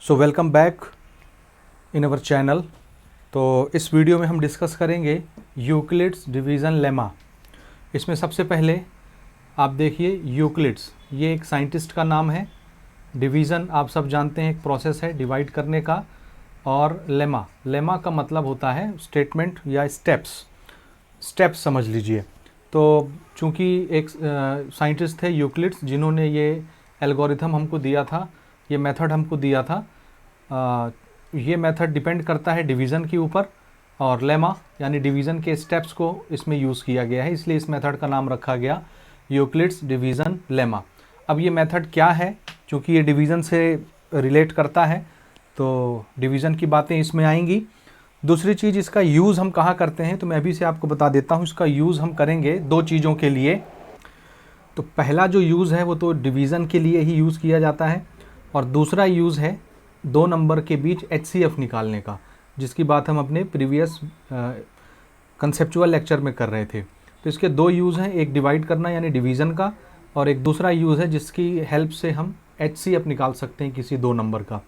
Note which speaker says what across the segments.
Speaker 1: So welcome back in our channel. तो इस video में हम डिस्कस करेंगे यूक्लिड्स डिवीज़न लेमा। इसमें सबसे पहले आप देखिए यूक्लिड्स, ये एक साइंटिस्ट का नाम है। डिवीज़न आप सब जानते हैं एक प्रोसेस है डिवाइड करने का। और लेमा, लेमा का मतलब होता है स्टेटमेंट या स्टेप्स समझ लीजिए। तो चूँकि एक साइंटिस्ट थे यूक्लिड्स जिन्होंने ये एल्गोरिथम हमको दिया था, ये मेथड हमको दिया था। ये मेथड डिपेंड करता है डिवीज़न के ऊपर, और लेमा यानी डिवीज़न के स्टेप्स को इसमें यूज़ किया गया है, इसलिए इस मेथड का नाम रखा गया यूक्लिड्स डिवीज़न लेमा। अब ये मेथड क्या है, क्योंकि ये डिवीज़न से रिलेट करता है तो डिवीज़न की बातें इसमें आएंगी। दूसरी चीज़, इसका यूज़ हम कहाँ करते हैं, तो मैं अभी से आपको बता देता हूँ। इसका यूज़ हम करेंगे दो चीज़ों के लिए। तो पहला जो यूज़ है वो तो डिवीज़न के लिए ही यूज़ किया जाता है, और दूसरा यूज़ है दो नंबर के बीच HCF निकालने का, जिसकी बात हम अपने प्रीवियस कंसेप्चुअल लेक्चर में कर रहे थे। तो इसके दो यूज़ हैं, एक डिवाइड करना यानी डिवीज़न का, और एक दूसरा यूज़ है जिसकी हेल्प से हम HCF निकाल सकते हैं किसी दो नंबर का।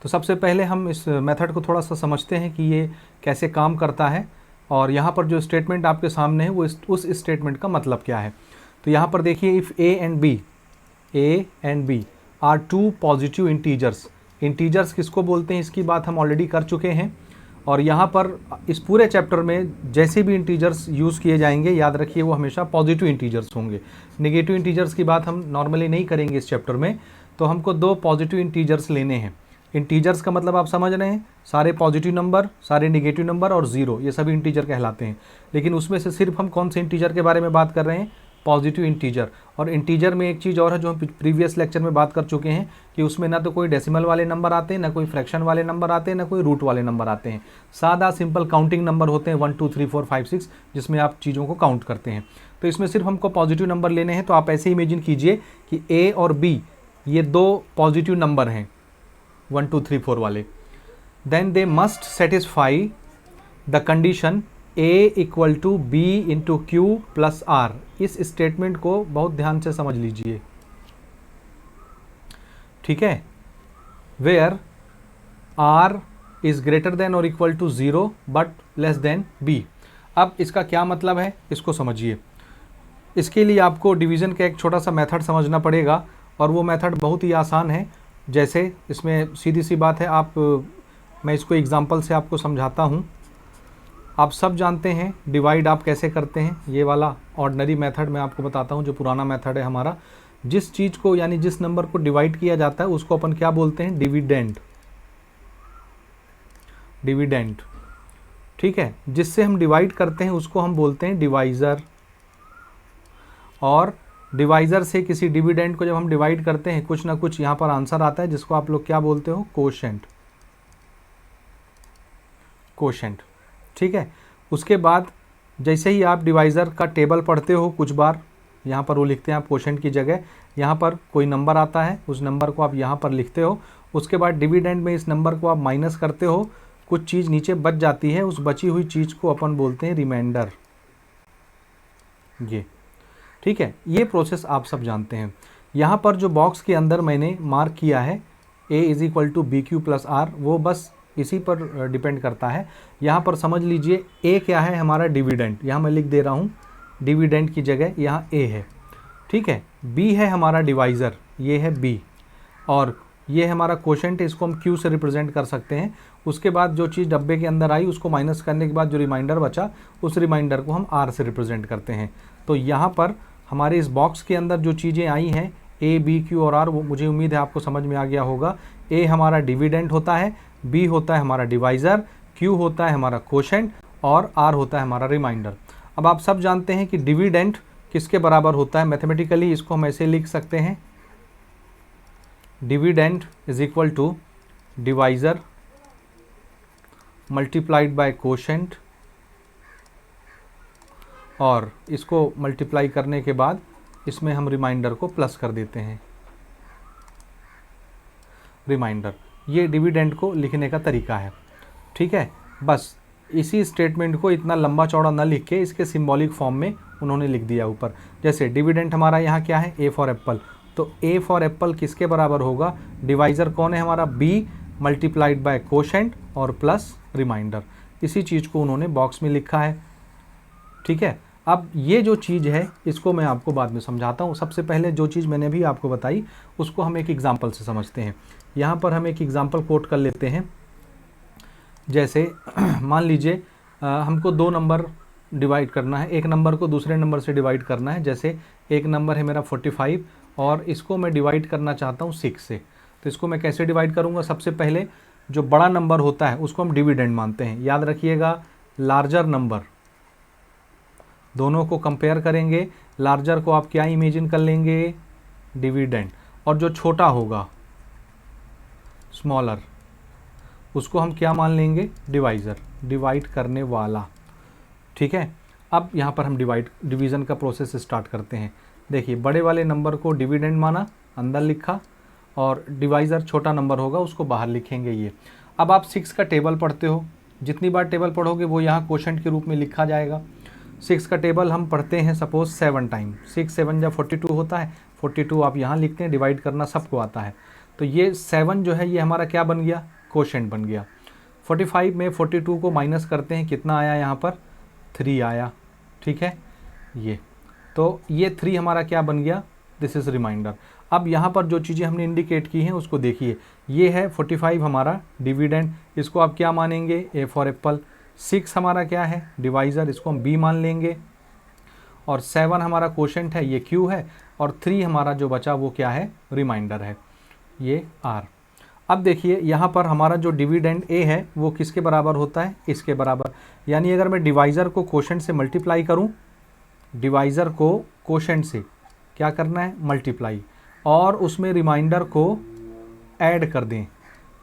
Speaker 1: तो सबसे पहले हम इस मेथड को थोड़ा सा समझते हैं कि ये कैसे काम करता है, और यहाँ पर जो स्टेटमेंट आपके सामने है वो उस स्टेटमेंट का मतलब क्या है। तो यहाँ पर देखिए, if A and B are two positive integers किसको बोलते हैं इसकी बात हम ऑलरेडी कर चुके हैं। और यहाँ पर इस पूरे चैप्टर में जैसे भी इंटीजर्स यूज़ किए जाएंगे, याद रखिए वो हमेशा पॉजिटिव इंटीजर्स होंगे। नेगेटिव इंटीजर्स की बात हम नॉर्मली नहीं करेंगे इस चैप्टर में। तो हमको दो पॉजिटिव इंटीजर्स लेने हैं। इंटीजर्स का मतलब आप समझ रहे हैं, सारे पॉजिटिव नंबर, सारे नेगेटिव नंबर और ज़ीरो, ये सभी इंटीजर कहलाते हैं। लेकिन उसमें से सिर्फ हम कौन से इंटीजर के बारे में बात कर रहे हैं, पॉजिटिव इंटीजर। और इंटीजर में एक चीज़ और है जो हम प्रीवियस लेक्चर में बात कर चुके हैं, कि उसमें ना तो कोई डेसिमल वाले नंबर आते हैं, ना कोई फ्रैक्शन वाले नंबर आते हैं, ना कोई रूट वाले नंबर आते हैं। सादा सिंपल काउंटिंग नंबर होते हैं 1 2 3 4 5 6, जिसमें आप चीज़ों को काउंट करते हैं। तो इसमें सिर्फ हमको पॉजिटिव नंबर लेने हैं। तो आप ऐसे इमेजिन कीजिए कि A और B ये दो पॉजिटिव नंबर हैं 1 2 3 4 वाले। Then they must satisfy the condition A equal to B into Q plus R। इस स्टेटमेंट को बहुत ध्यान से समझ लीजिए, ठीक है। Where R is greater than और equal to 0 but less than B। अब इसका क्या मतलब है, इसको समझिए। इसके लिए आपको डिवीज़न का एक छोटा सा मेथड समझना पड़ेगा, और वो मेथड बहुत ही आसान है। जैसे इसमें सीधी सी बात है, मैं इसको एग्जांपल से आपको समझाता हूँ। आप सब जानते हैं डिवाइड आप कैसे करते हैं। ये वाला ऑर्डिनरी मेथड मैं आपको बताता हूँ, जो पुराना मेथड है हमारा। जिस चीज़ को यानी जिस नंबर को डिवाइड किया जाता है उसको अपन क्या बोलते हैं, डिविडेंड, ठीक है। जिससे हम डिवाइड करते हैं उसको हम बोलते हैं डिवाइज़र। और डिवाइज़र से किसी डिविडेंड को जब हम डिवाइड करते हैं, कुछ ना कुछ यहाँ पर आंसर आता है, जिसको आप लोग क्या बोलते हो, कोशेंट, ठीक है। उसके बाद जैसे ही आप डिवाइज़र का टेबल पढ़ते हो, कुछ बार यहाँ पर वो लिखते हैं आप कोशेंट की जगह, यहाँ पर कोई नंबर आता है, उस नंबर को आप यहाँ पर लिखते हो। उसके बाद डिविडेंड में इस नंबर को आप माइनस करते हो, कुछ चीज़ नीचे बच जाती है, उस बची हुई चीज़ को अपन बोलते हैं रिमाइंडर। ये ठीक है, ये प्रोसेस आप सब जानते हैं। यहाँ पर जो बॉक्स के अंदर मैंने मार्क किया है A is equal to BQ plus R, वो बस इसी पर डिपेंड करता है। यहाँ पर समझ लीजिए A क्या है, हमारा डिविडेंड, यहाँ मैं लिख दे रहा हूँ डिविडेंड की जगह यहाँ A है, ठीक है। B है हमारा डिवाइज़र, ये है B, और ये हमारा कोशेंट है, इसको हम Q से रिप्रेजेंट कर सकते हैं। उसके बाद जो चीज़ डब्बे के अंदर आई उसको माइनस करने के बाद जो रिमाइंडर बचा, उस रिमाइंडर को हम R से रिप्रेजेंट करते हैं। तो यहाँ पर हमारे इस बॉक्स के अंदर जो चीज़ें आई हैं A, B, Q और R, वो मुझे उम्मीद है आपको समझ में आ गया होगा। A हमारा डिविडेंड होता है, B होता है हमारा डिवाइज़र, Q होता है हमारा कोशेंट, और R होता है हमारा रिमाइंडर। अब आप सब जानते हैं कि डिविडेंड किसके बराबर होता है। मैथमेटिकली इसको हम ऐसे लिख सकते हैं, dividend is equal to divisor multiplied by quotient, और इसको मल्टीप्लाई करने के बाद इसमें हम रिमाइंडर को प्लस कर देते हैं, रिमाइंडर। ये डिविडेंड को लिखने का तरीका है, ठीक है। बस इसी स्टेटमेंट को इतना लंबा चौड़ा ना लिख के इसके सिंबॉलिक फॉर्म में उन्होंने लिख दिया ऊपर। जैसे डिविडेंड हमारा यहाँ क्या है, A फॉर एप्पल, तो A फॉर एप्पल किसके बराबर होगा, डिवाइज़र कौन है हमारा, B, मल्टीप्लाइड बाय कोशेंट और प्लस रिमाइंडर। इसी चीज़ को उन्होंने बॉक्स में लिखा है, ठीक है। अब ये जो चीज़ है इसको मैं आपको बाद में समझाता हूँ। सबसे पहले जो चीज़ मैंने भी आपको बताई उसको हम एक एग्जांपल से समझते हैं। यहाँ पर हम एक एग्जांपल कोट कर लेते हैं। जैसे मान लीजिए हमको दो नंबर डिवाइड करना है, एक नंबर को दूसरे नंबर से डिवाइड करना है। जैसे एक नंबर है मेरा 45 और इसको मैं डिवाइड करना चाहता हूँ 6 से। तो इसको मैं कैसे डिवाइड करूँगा? सबसे पहले जो बड़ा नंबर होता है उसको हम डिविडेंड मानते हैं। याद रखिएगा, लार्जर नंबर, दोनों को कंपेयर करेंगे। लार्जर को आप क्या इमेजिन कर लेंगे? डिविडेंड। और जो छोटा होगा, स्मॉलर, उसको हम क्या मान लेंगे? डिवाइज़र, डिवाइड करने वाला, ठीक है। अब यहाँ पर हम डिवीज़न का प्रोसेस स्टार्ट करते हैं। देखिए, बड़े वाले नंबर को डिविडेंड माना, अंदर लिखा, और डिवाइज़र छोटा नंबर होगा उसको बाहर लिखेंगे ये। अब आप 6 का टेबल पढ़ते हो, जितनी बार टेबल पढ़ोगे वो यहाँ कोशेंट के रूप में लिखा जाएगा। 6 का टेबल हम पढ़ते हैं सपोज 7 टाइम, 6 7 जब 42 होता है, 42 आप यहाँ लिखते हैं, डिवाइड करना सबको आता है। तो ये 7 जो है ये हमारा क्या बन गया? कोशेंट बन गया। 45 में 42 को माइनस करते हैं, कितना आया यहाँ पर? 3 आया, ठीक है। ये तो ये 3 हमारा क्या बन गया? This is remainder. अब यहाँ पर जो चीज़ें हमने इंडिकेट की हैं उसको देखिए। ये है 45 हमारा डिविडेंड, इसको आप क्या मानेंगे? A for Apple. 6 हमारा क्या है? डिवाइज़र, इसको हम बी मान लेंगे। और 7 हमारा कोशेंट है, ये क्यू है। और 3 हमारा जो बचा वो क्या है? रिमाइंडर है, ये आर। अब देखिए यहाँ पर हमारा जो डिविडेंड ए है वो किसके बराबर होता है? इसके बराबर। यानी अगर मैं डिवाइज़र को कोशेंट से मल्टीप्लाई करूँ, डिवाइज़र को कोशेंट से क्या करना है? मल्टीप्लाई, और उसमें रिमाइंडर को ऐड कर दें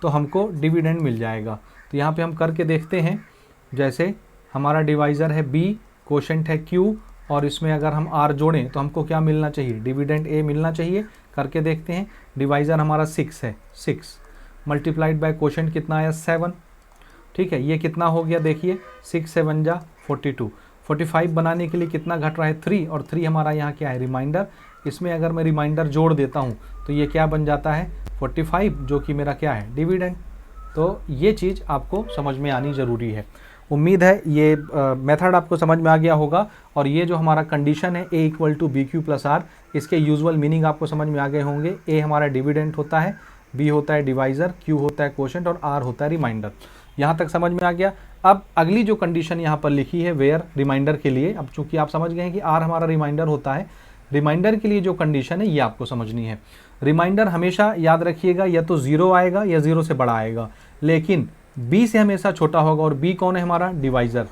Speaker 1: तो हमको डिविडेंड मिल जाएगा। तो यहाँ पे हम करके देखते हैं। जैसे हमारा डिवाइज़र है बी, कोशेंट है क्यू, और इसमें अगर हम आर जोड़ें तो हमको क्या मिलना चाहिए? डिविडेंड ए मिलना चाहिए। करके देखते हैं। डिवाइज़र हमारा 6 है, 6 मल्टीप्लाइड बाय कोशेंट कितना आया? 7, ठीक है। ये कितना हो गया? देखिए 6 7 जा 42। 45 बनाने के लिए कितना घट रहा है? 3, और 3 हमारा यहाँ क्या है? रिमाइंडर। इसमें अगर मैं रिमाइंडर जोड़ देता हूँ तो ये क्या बन जाता है? 45, जो कि मेरा क्या है? डिविडेंड। तो ये चीज़ आपको समझ में आनी ज़रूरी है। उम्मीद है ये मेथड आपको समझ में आ गया होगा। और ये जो हमारा कंडीशन है A equal to B Q plus R, इसके यूजुअल मीनिंग आपको समझ में आ गए होंगे। ए हमारा डिविडेंड होता है, बी होता है डिवाइज़र, क्यू होता है कोशेंट, और आर होता है रिमाइंडर। यहाँ तक समझ में आ गया। अब अगली जो कंडीशन यहाँ पर लिखी है वेयर रिमाइंडर के लिए, अब चूंकि आप समझ गए हैं कि आर हमारा रिमाइंडर होता है, रिमाइंडर के लिए जो कंडीशन है ये आपको समझनी है। रिमाइंडर हमेशा याद रखिएगा या तो 0 आएगा या 0 से बड़ा आएगा, लेकिन b से हमेशा छोटा होगा। और b कौन है? हमारा डिवाइज़र।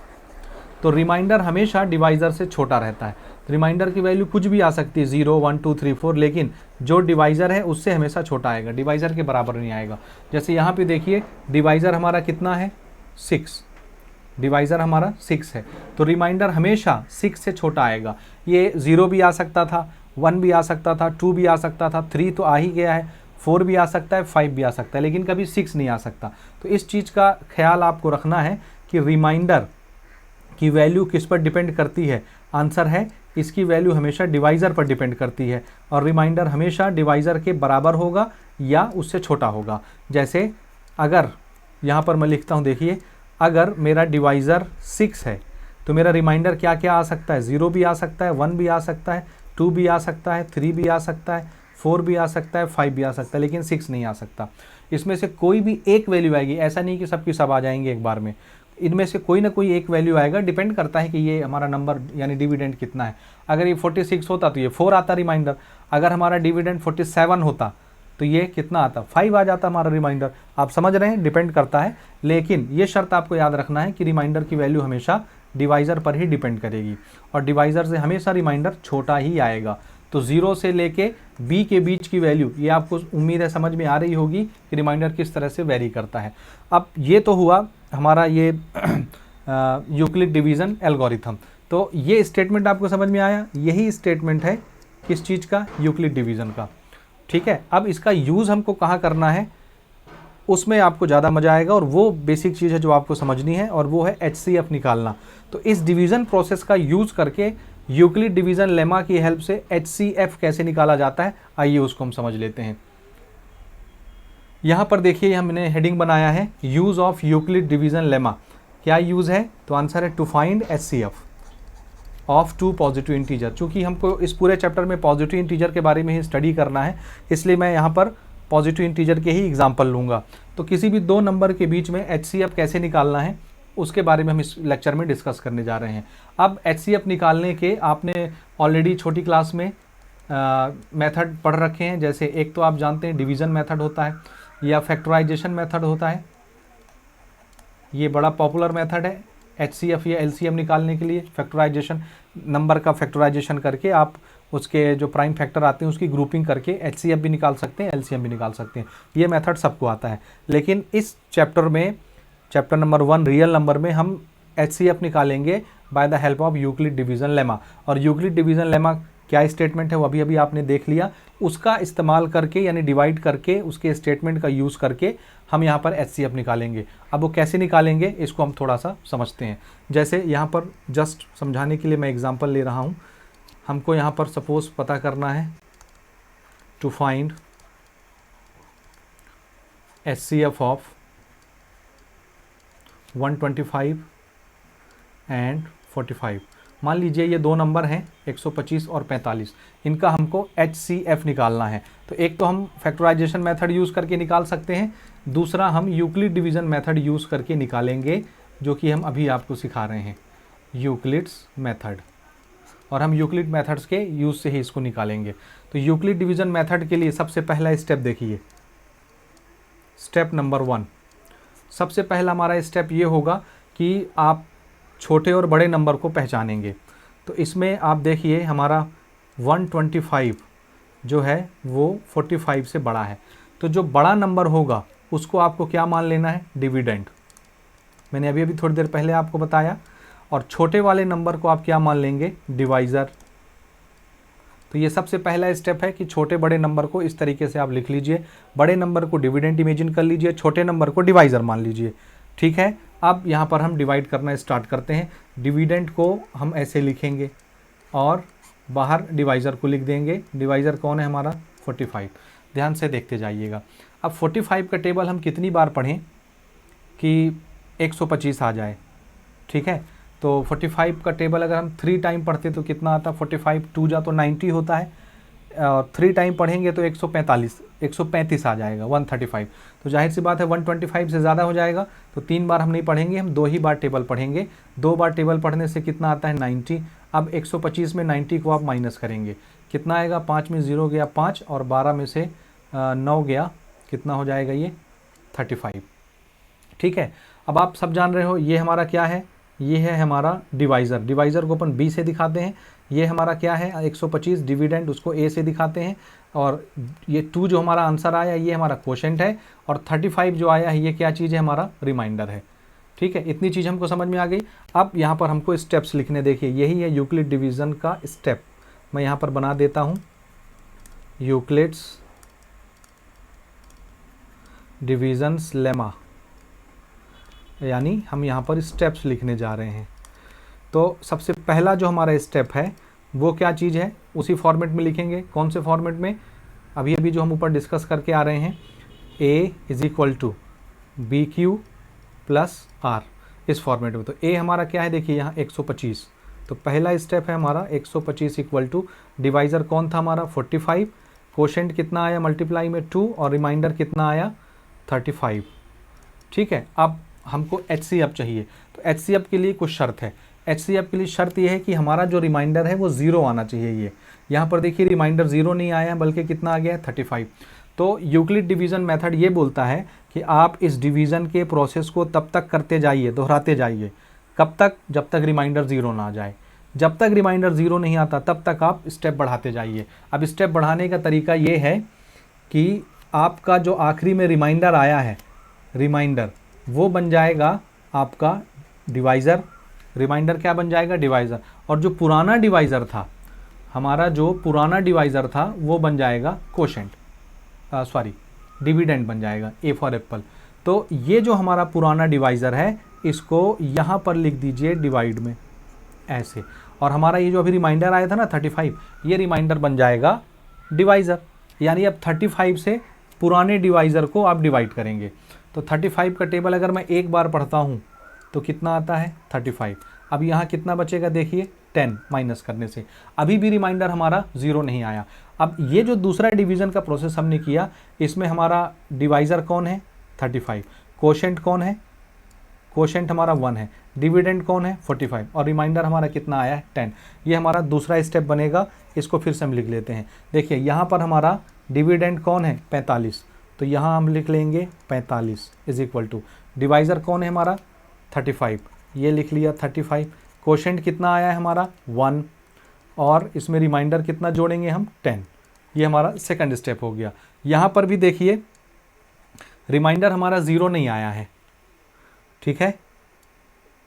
Speaker 1: तो रिमाइंडर हमेशा डिवाइज़र से छोटा रहता है। रिमाइंडर की वैल्यू कुछ भी आ सकती है, 0 1 2 3 4, लेकिन जो डिवाइज़र है उससे हमेशा छोटा आएगा, डिवाइज़र के बराबर नहीं आएगा। जैसे यहाँ पे देखिए डिवाइज़र हमारा कितना है? 6, डिवाइज़र हमारा 6 है, तो रिमाइंडर हमेशा 6 से छोटा आएगा। ये 0 भी आ सकता था, 1 भी आ सकता था, 2 भी आ सकता था, 3 तो आ ही गया है, 4 भी आ सकता है, 5 भी आ सकता है, लेकिन कभी 6 नहीं आ सकता। तो इस चीज़ का ख्याल आपको रखना है कि रिमाइंडर की वैल्यू किस पर डिपेंड करती है? आंसर है इसकी वैल्यू हमेशा डिवाइज़र पर डिपेंड करती है, और रिमाइंडर हमेशा डिवाइज़र के बराबर होगा या उससे छोटा होगा। जैसे अगर यहाँ पर मैं लिखता हूँ, देखिए अगर मेरा डिवाइज़र 6 है तो मेरा रिमाइंडर क्या क्या आ सकता है? 0 भी आ सकता है, 1 भी आ सकता है, 2 भी आ सकता है, 3 भी आ सकता है, 4 भी आ सकता है, 5 भी आ सकता है, लेकिन 6 नहीं आ सकता। इसमें से कोई भी एक वैल्यू आएगी, ऐसा नहीं कि सबकी सब आ जाएंगे एक बार में। इनमें से कोई ना कोई एक वैल्यू आएगा, डिपेंड करता है कि ये हमारा नंबर यानी डिविडेंड कितना है। अगर ये 46 होता तो ये 4 आता रिमाइंडर, अगर हमारा डिविडेंड 47 होता तो ये कितना आता? 5 आ जाता हमारा रिमाइंडर। आप समझ रहे हैं, डिपेंड करता है, लेकिन ये शर्त आपको याद रखना है कि रिमाइंडर की वैल्यू हमेशा डिवाइज़र पर ही डिपेंड करेगी, और डिवाइज़र से हमेशा रिमाइंडर छोटा ही आएगा। तो 0 से लेके b के बीच की वैल्यू, ये आपको उम्मीद है समझ में आ रही होगी कि रिमाइंडर किस तरह से वेरी करता है। अब ये तो हुआ हमारा ये यूक्लिड डिवीज़न एल्गोरिथम। तो ये स्टेटमेंट आपको समझ में आया, यही स्टेटमेंट है किस चीज़ का? यूक्लिड डिवीज़न का, ठीक है। अब इसका यूज़ हमको कहाँ करना है उसमें आपको ज़्यादा मज़ा आएगा, और वो बेसिक चीज़ है जो आपको समझनी है, और वो है HCF निकालना। तो इस डिवीज़न प्रोसेस का यूज़ करके यूक्लिड डिवीज़न लेमा की हेल्प से HCF कैसे निकाला जाता है, आइए उसको हम समझ लेते हैं। यहाँ पर देखिए हमने हेडिंग बनाया है use of Euclid division lemma. क्या यूज़ है? तो आंसर है to find HCF of two positive integer. चूँकि हमको इस पूरे चैप्टर में पॉजिटिव इंटीजर के बारे में ही स्टडी करना है, इसलिए मैं यहाँ पर पॉजिटिव इंटीजर के ही एग्जाम्पल लूँगा। तो किसी भी दो नंबर के बीच में HCF कैसे निकालना है उसके बारे में हम इस लेक्चर में डिस्कस करने जा रहे हैं। अब HCF निकालने के आपने ऑलरेडी छोटी क्लास में मेथड पढ़ रखे हैं। जैसे एक तो आप जानते हैं डिवीज़न मेथड होता है या फैक्टराइजेशन मेथड होता है, ये बड़ा पॉपुलर मेथड है HCF या LCM निकालने के लिए। फैक्टराइजेशन, नंबर का फैक्टराइजेशन करके आप उसके जो प्राइम फैक्टर आते हैं उसकी ग्रुपिंग करके HCF भी निकाल सकते हैं, LCM भी निकाल सकते हैं। ये मेथड सबको आता है। लेकिन इस चैप्टर में, चैप्टर नंबर 1 रियल नंबर में, हम HCF निकालेंगे by the help of Euclid division lemma. और यूक्लिड डिवीज़न लेमा क्या स्टेटमेंट है वो अभी आपने देख लिया। उसका इस्तेमाल करके यानी डिवाइड करके उसके स्टेटमेंट का यूज़ करके हम यहाँ पर HCF निकालेंगे। अब वो कैसे निकालेंगे इसको हम थोड़ा सा समझते हैं। जैसे यहाँ पर जस्ट समझाने के लिए मैं एग्जांपल ले रहा हूँ। हमको यहाँ पर सपोज पता करना है to find HCF of 125 and 45। मान लीजिए ये दो नंबर हैं 125 और 45, इनका हमको HCF निकालना है। तो एक तो हम फैक्टराइजेशन मेथड यूज़ करके निकाल सकते हैं, दूसरा हम यूक्लिड डिवीज़न मेथड यूज़ करके निकालेंगे, जो कि हम अभी आपको सिखा रहे हैं, यूक्लिड्स मेथड। और हम यूक्लिड मेथड्स के यूज़ से ही इसको निकालेंगे। तो यूक्लिड डिवीज़न मेथड के लिए सबसे पहला स्टेप देखिए, स्टेप नंबर 1। सबसे पहला हमारा स्टेप ये होगा कि आप छोटे और बड़े नंबर को पहचानेंगे। तो इसमें आप देखिए हमारा 125 जो है वो 45 से बड़ा है। तो जो बड़ा नंबर होगा उसको आपको क्या मान लेना है? डिविडेंड। मैंने अभी थोड़ी देर पहले आपको बताया। और छोटे वाले नंबर को आप क्या मान लेंगे? डिवाइज़र। तो ये सबसे पहला स्टेप है कि छोटे बड़े नंबर को इस तरीके से आप लिख लीजिए। बड़े नंबर को डिविडेंड इमेजिन कर लीजिए, छोटे नंबर को डिवाइज़र मान लीजिए। ठीक है, अब यहाँ पर हम डिवाइड करना स्टार्ट करते हैं। डिविडेंड को हम ऐसे लिखेंगे और बाहर डिवाइज़र को लिख देंगे। डिवाइज़र कौन है हमारा? 45। ध्यान से देखते जाइएगा। अब 45 का टेबल हम कितनी बार पढ़ें कि 125 आ जाए? ठीक है, तो 45 का टेबल अगर हम 3 टाइम पढ़ते तो कितना आता? 45 2 जा तो 90 होता है, और 3 टाइम पढ़ेंगे तो 135 आ जाएगा, 135। तो जाहिर सी बात है 125 से ज़्यादा हो जाएगा। तो 3 बार हम नहीं पढ़ेंगे, हम 2 ही बार टेबल पढ़ेंगे। 2 बार टेबल पढ़ने से कितना आता है? 90। अब 125 में 90 को आप माइनस करेंगे, कितना आएगा? 5 में 0 गया 5, और 12 में से 9 गया, कितना हो जाएगा ये? 35। ठीक है, अब आप सब जान रहे हो ये हमारा क्या है? ये है हमारा डिवाइज़र। डिवाइज़र को अपन B से दिखाते हैं। ये हमारा क्या है? 125। डिविडेंड उसको A से दिखाते हैं। और ये 2 जो हमारा आंसर आया ये हमारा क्वोशेंट है, और 35 जो आया है ये क्या चीज़ है? हमारा रिमाइंडर है। ठीक है, इतनी चीज़ हमको समझ में आ गई। अब यहाँ पर हमको स्टेप्स लिखने, देखिए यही है यूक्लिड डिवीज़न का स्टेप। मैं यहाँ पर बना देता हूँ यूक्लिड्स डिवीज़न्स लेमा, यानी हम यहाँ पर स्टेप्स लिखने जा रहे हैं। तो सबसे पहला जो हमारा स्टेप है वो क्या चीज़ है? उसी फॉर्मेट में लिखेंगे। कौन से फॉर्मेट में? अभी जो हम ऊपर डिस्कस करके आ रहे हैं, A = BQ + R, इस फॉर्मेट में। तो A हमारा क्या है? देखिए यहाँ 125। तो पहला स्टेप है हमारा 125 = डिवाइज़र कौन था हमारा? 45। क्वोशेंट कितना आया? मल्टीप्लाई में 2, और रिमाइंडर कितना आया? 35। ठीक है, अब हमको HCF चाहिए। तो HCF के लिए कुछ शर्त है। HCF के लिए शर्त ये है कि हमारा जो रिमाइंडर है वो 0 आना चाहिए। ये यहाँ पर देखिए रिमाइंडर 0 नहीं आया, बल्कि कितना आ गया है? 35। तो यूक्लिड डिवीज़न मेथड ये बोलता है कि आप इस डिवीज़न के प्रोसेस को तब तक करते जाइए, दोहराते जाइए। कब तक? जब तक रिमाइंडर 0 ना आ जाए। जब तक रिमाइंडर 0 नहीं आता तब तक आप स्टेप बढ़ाते जाइए। अब स्टेप बढ़ाने का तरीका ये है कि आपका जो आखिरी में रिमाइंडर आया है, रिमाइंडर वो बन जाएगा आपका डिवाइज़र। रिमाइंडर क्या बन जाएगा? डिवाइज़र। और जो पुराना डिवाइज़र था, हमारा जो पुराना डिवाइज़र था वो बन जाएगा क्वोशेंट, डिविडेंड बन जाएगा, A फॉर एप्पल। तो ये जो हमारा पुराना डिवाइज़र है इसको यहाँ पर लिख दीजिए डिवाइड में ऐसे, और हमारा ये जो अभी रिमाइंडर आया था ना 35, ये रिमाइंडर बन जाएगा डिवाइज़र। यानी अब 35 से पुराने डिवाइज़र को आप डिवाइड करेंगे। तो 35 का टेबल अगर मैं एक बार पढ़ता हूँ तो कितना आता है 35। अब यहाँ कितना बचेगा देखिए 10 माइनस करने से, अभी भी रिमाइंडर हमारा 0 नहीं आया। अब ये जो दूसरा डिवीज़न का प्रोसेस हमने किया, इसमें हमारा डिवाइज़र कौन है 35, कोशेंट कौन है, कोशेंट हमारा 1 है, डिविडेंड कौन है 45 और रिमाइंडर हमारा कितना आया है 10। ये हमारा दूसरा स्टेप बनेगा, इसको फिर से हम लिख लेते हैं। देखिए यहाँ पर हमारा डिविडेंड कौन है 45, तो यहाँ हम लिख लेंगे 45 इज इक्वल टू डिवाइज़र कौन है हमारा 35, ये लिख लिया 35, कोशेंट कितना आया है हमारा 1 और इसमें रिमाइंडर कितना जोड़ेंगे हम 10। ये हमारा सेकंड स्टेप हो गया। यहाँ पर भी देखिए रिमाइंडर हमारा 0 नहीं आया है, ठीक है।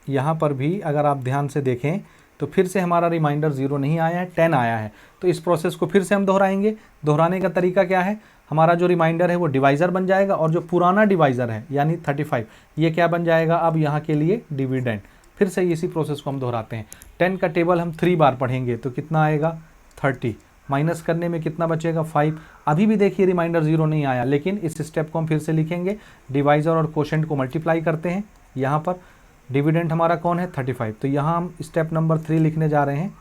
Speaker 1: यहाँ पर भी अगर आप ध्यान से देखें तो फिर से हमारा रिमाइंडर 0 नहीं आया है, 10 आया है। तो इस प्रोसेस को फिर से हम दोहराएंगे। दोहराने का तरीका क्या है, हमारा जो रिमाइंडर है वो डिवाइज़र बन जाएगा और जो पुराना डिवाइज़र है यानी 35 ये क्या बन जाएगा अब यहाँ के लिए डिविडेंड। फिर से इसी प्रोसेस को हम दोहराते हैं। 10 का टेबल हम 3 बार पढ़ेंगे तो कितना आएगा 30, माइनस करने में कितना बचेगा 5। अभी भी देखिए रिमाइंडर 0 नहीं आया, लेकिन इस स्टेप को हम फिर से लिखेंगे। डिवाइज़र और कोशेंट को मल्टीप्लाई करते हैं। यहाँ पर डिविडेंड हमारा कौन है 35, तो यहाँ हम स्टेप नंबर 3 लिखने जा रहे हैं।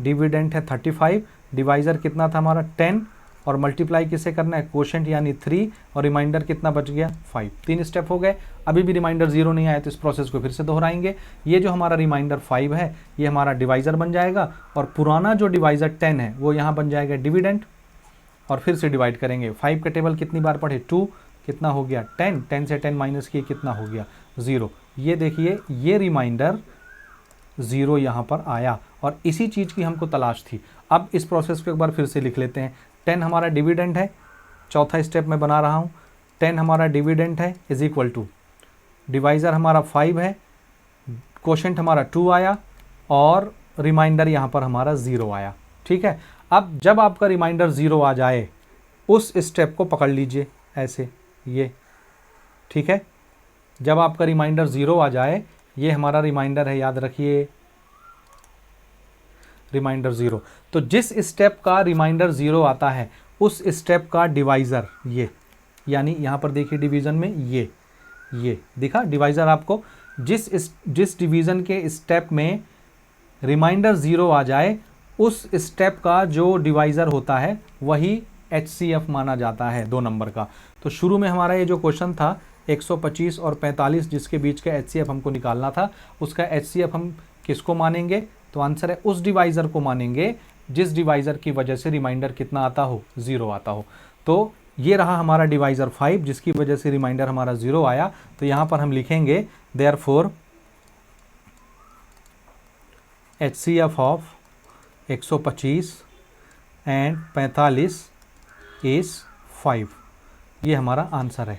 Speaker 1: डिविडेंड है 35, डिवाइज़र कितना था हमारा 10 और मल्टीप्लाई किसे करना है कोशेंट यानी 3 और रिमाइंडर कितना बच गया 5। 3 स्टेप हो गए, अभी भी रिमाइंडर 0 नहीं आया, तो इस प्रोसेस को फिर से दोहराएंगे। ये जो हमारा रिमाइंडर 5 है ये हमारा डिवाइज़र बन जाएगा और पुराना जो डिवाइज़र 10 है वो यहाँ बन जाएगा डिविडेंड और फिर से डिवाइड करेंगे। 5 का टेबल कितनी बार पढ़े 2, कितना हो गया 10, 10 से 10 माइनस किए कितना हो गया 0। ये देखिए ये रिमाइंडर 0 यहाँ पर आया और इसी चीज़ की हमको तलाश थी। अब इस प्रोसेस को एक बार फिर से लिख लेते हैं। 10 हमारा डिविडेंड है, चौथा स्टेप में बना रहा हूँ। 10 हमारा डिविडेंड है इज इक्वल टू डिवाइज़र हमारा 5 है, कोशेंट हमारा 2 आया और रिमाइंडर यहाँ पर हमारा 0 आया, ठीक है। अब जब आपका रिमाइंडर 0 आ जाए उस स्टेप को पकड़ लीजिए ऐसे, ये ठीक है। जब आपका रिमाइंडर 0 आ जाए, ये हमारा रिमाइंडर है, याद रखिए रिमाइंडर 0। तो जिस स्टेप का रिमाइंडर 0 आता है उस स्टेप का डिवाइज़र ये, यानी यहाँ पर देखिए डिवीज़न में ये दिखा डिवाइज़र आपको। जिस डिवीज़न के स्टेप में रिमाइंडर 0 आ जाए उस स्टेप का जो डिवाइज़र होता है वही HCF माना जाता है 2 नंबर का। तो शुरू में हमारा ये जो क्वेश्चन था 125 और 45 जिसके बीच का HCF हमको निकालना था, उसका HCF हम किसको मानेंगे, तो आंसर है उस डिवाइज़र को मानेंगे जिस डिवाइज़र की वजह से रिमाइंडर कितना आता हो 0 आता हो। तो ये रहा हमारा डिवाइज़र 5 जिसकी वजह से रिमाइंडर हमारा 0 आया। तो यहाँ पर हम लिखेंगे therefore HCF of 125 and 45 is 5। ये हमारा आंसर है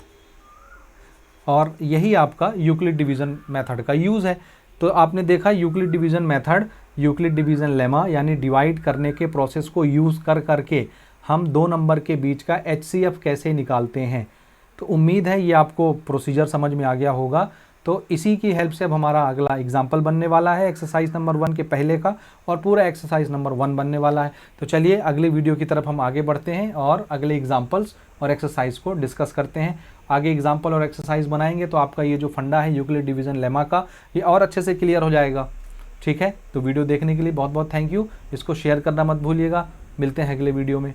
Speaker 1: और यही आपका यूक्लिड डिवीज़न मेथड का यूज़ है। तो आपने देखा Euclid division method, Euclid division lemma यानी डिवाइड करने के प्रोसेस को यूज़ करके हम 2 नंबर के बीच का HCF कैसे निकालते हैं। तो उम्मीद है ये आपको प्रोसीजर समझ में आ गया होगा। तो इसी की हेल्प से अब हमारा अगला एग्जाम्पल बनने वाला है एक्सरसाइज नंबर 1 के पहले का और पूरा एक्सरसाइज नंबर 1 बनने वाला है। तो चलिए अगले वीडियो की तरफ हम आगे बढ़ते हैं और अगले एग्जाम्पल्स और एक्सरसाइज को डिस्कस करते हैं। आगे एग्जाम्पल और एक्सरसाइज बनाएंगे तो आपका ये जो फंडा है यूक्लिड डिवीज़न लेमा का ये और अच्छे से क्लियर हो जाएगा, ठीक है। तो वीडियो देखने के लिए बहुत बहुत थैंक यू। इसको शेयर करना मत भूलिएगा। मिलते हैं अगले वीडियो में।